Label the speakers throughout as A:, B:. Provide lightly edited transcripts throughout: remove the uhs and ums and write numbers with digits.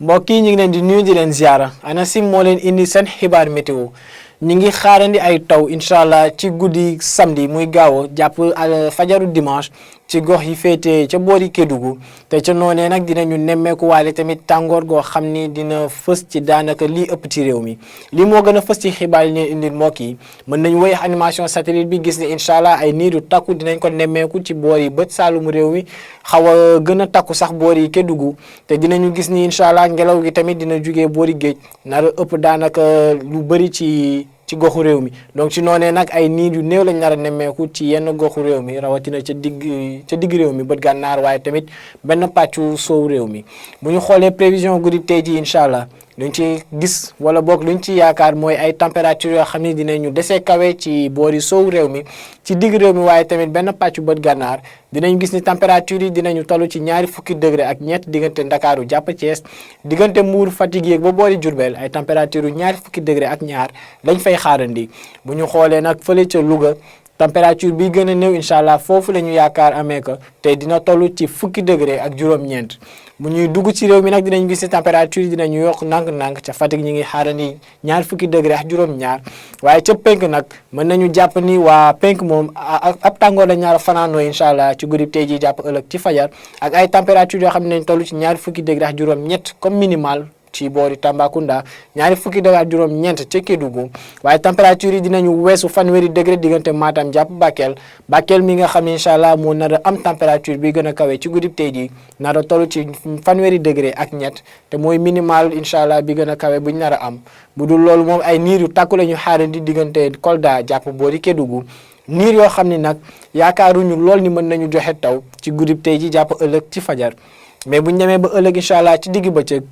A: mbokk yi ñu ngi leen di nuyu di leen ziara ANACIM moo leen indi seen xibaar météo ñu ngi xaarandi ay taw incha allah ci guddi samedi muy gaaw jàpp fajaru dimanche ci gox yi féete ca boori Kédougou te ca noonee nag dinañu nemmeeku waale tamit tàngoor goo xam ni dina fës ci daanaka lii ëpp ci réew mi lii moo gën a fës ci xibaar yi ñu indil mbokk yi mën nañu wéy animation satellite bi gis ne incha allah ay niir yu takku dinañ ko nemmeeku ci boor yi bët saalumu réew mi xaw a gën a takku sax boor yi Kédougou te dinañu gis ni incha allah ngelaw gi tamit dina jugee boori géej nar a ëpp daanaka lu bëri ci goxu réew mi donc ci noonee nag ay niir yu néew lañ nar a nemmeeku ci yenn goxu réew mi rawatina ca digg réew mi bët gànnaar waaye tamit benn pàccu soow réew mi bu ñu xoolee prévision guddi tey ji incha allah luñ ci gis wala boog luñ ci yaakaar mooy ay température yoo xam ne dinañu desee kawe ci boori soow réew mi ci digg réew mi waaye tamit benn pàccu bët gànnaar dinañ gis ni température yi dinañu toll ci ñaari fukki degré ak ñett diggante Ndakaaru jàpp Thiès diggante Mbuur Fatick yeeg ba boori Diourbel ay température yu ñaari fukki degré ak ñaar lañ fay xaarandi bu ñu xoolee nag fële ca Louga température bi gën a néew incha allah foofu la ñu yaakaar amee ko te dina toll ci fukki degré ak juróom-ñeent bu ñuy dugg ci réew mi nag dinañ gis ne température yi dinañu yokk ndànk-ndànk ca Fatick ñi ngi xaarandi ñaar fukki degré ak juróom-ñaar waaye ca penk nag mën nañu jàpp ni waa penk moom ab tàngoor la ñaar fanaanoo incha allah ci guddi tey ji jàpp ëllëg ci fajar ak ay température yoo xam ne nañ toll ci ñaar fukki degré ak juróom-ñett comme minimal ci boori Tambacounda ñaari fukki degré ak juróom-ñeent ca Kédougou waaye température yi dinañu weesu fanweeri degré diggante Matam jàpp Bakel mi nga xam ne incha allah moo nar a am température bi gën a kawe ci guddi tey jii nar a toll ci fanweeri degré ak ñett te mooy minimal incha allah bi gën a kawe buñ nar a am bu dul loolu moom ay niir yu takku la ñu xaarandi diggante Kolda jàpp boori Kédougou niir yoo xam ni nag yaakaaruñu lool ni mën nañu joxe taw ci guddi tey ji jàpp ëllëg ci fajar mais buñ demee ba ëllëg incha allah ci digg bëccëg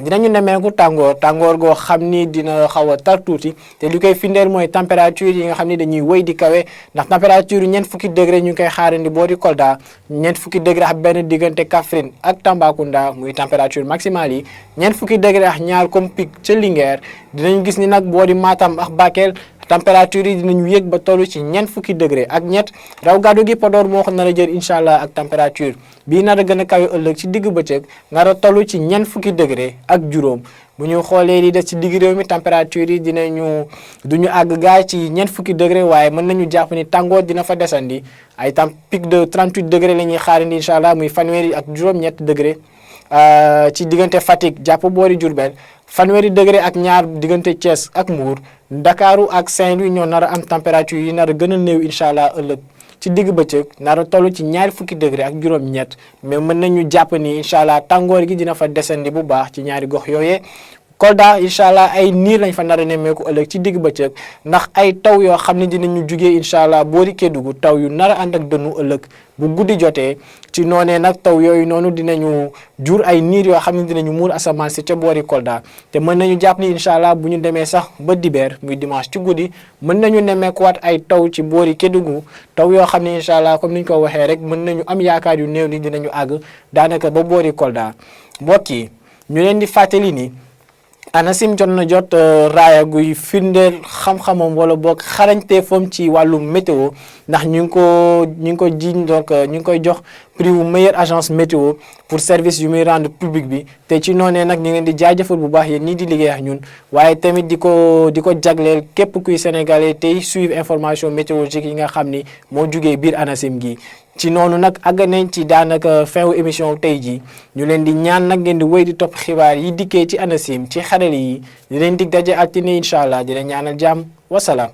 A: dinañu nemmeeku tàngoor goo xam ni dina xaw a tar tuuti te li koy firndeel mooy température yi nga xam ni dañuy wëy di kawe ndax température yi ñeent fukki degré ñu ngi koy xaarandi boori Kolda ñeent fukki degré ak benn diggante Kaffrine ak Tambacounda muy température maximale yi ñeent fukki degré ak ñaar comme pic ca Linguère dinañ gis ni nag boori Matam ak Bakel température yi dinañu yéeg ba toll ci ñeent fukki degré ak ñett raw gàddu gi Podor moo ko nar a jël incha allah ak température bii nar a gën a kawe ëllëg ci digg bëccëg nar a toll ci ñeent fukki degré ak juróom bu ñu xoolee li des ci digg réew mi température yi duñu àgg gaay ci ñeent fukki degré waaye mën nañu jàpp ni tàngoor dina fa desandi ay pic de 38 degré la ñuy xaarandi incha allah muy fanweeri ak juróom-ñett degré ci diggante Fatick jàpp boori Diourbel fanweeri degré ak ñaar diggante Thiès ak Mbour Ndakaaru ak Saint-Louis ñoo nar a am température yi nar a gën a néew incha allah ëllëg ci digg bëccëg nar a toll ci ñaari fukki degré ak juróom-ñett mais mën nañu jàpp ni incha allah tàngoor gi dina fa desandi bu baax ci ñaari gox yooyee Kolda incha allah ay niir lañ fa nar a nemmeeku ëllëg ci digg bëccëg ndax ay taw yoo xam ne dinañu jugee incha allah boori Kédougou taw yu nar a ànd ak dënnu ëllëg bu guddi jotee ci noonee nag taw yooyu noonu dinañu jur ay niir yoo xam ne dinañu muur asamaan si ca boori Kolda te mën nañu jàpp ni incha allah bu ñu demee sax ba dibeer muy dimanche ci guddi mën nañu nemmeekuwaat ay taw ci boori Kédougou taw yoo xam ne incha allah comme ni ñu ko waxee rek mën nañu am yaakaar yu néew ni dinañu àgg daanaka ba boori Kolda mbokk yi ñu leen di fàttali ni ANACIM jot raaya guy firndeel xam-xamam wala boog xarañteefam ci wàllum météo ndax ñu ngi ko jiiñ donc ñu ngi koy jox prix wu meilleure agence météo pour service yu muy rendre public bi te ci noonee nag ñu ngeen di jaajëfal bu baax yéen ñii di liggéey ak ñun waaye tamit di ko jagleel képp kuy sénégalais tey suivre information météorologique yi nga xam ni moo jugee biir ANACIM gi ci noonu nag àgg nañ ci daanaka fin wu émission tey jii ñu leen di ñaan nag ngeen di wéy di topp xibaar yi dikkee ci ANACIM ci xarale yi di leen dig daje altine incha allah di leen ñaanal jàmm wasalaam.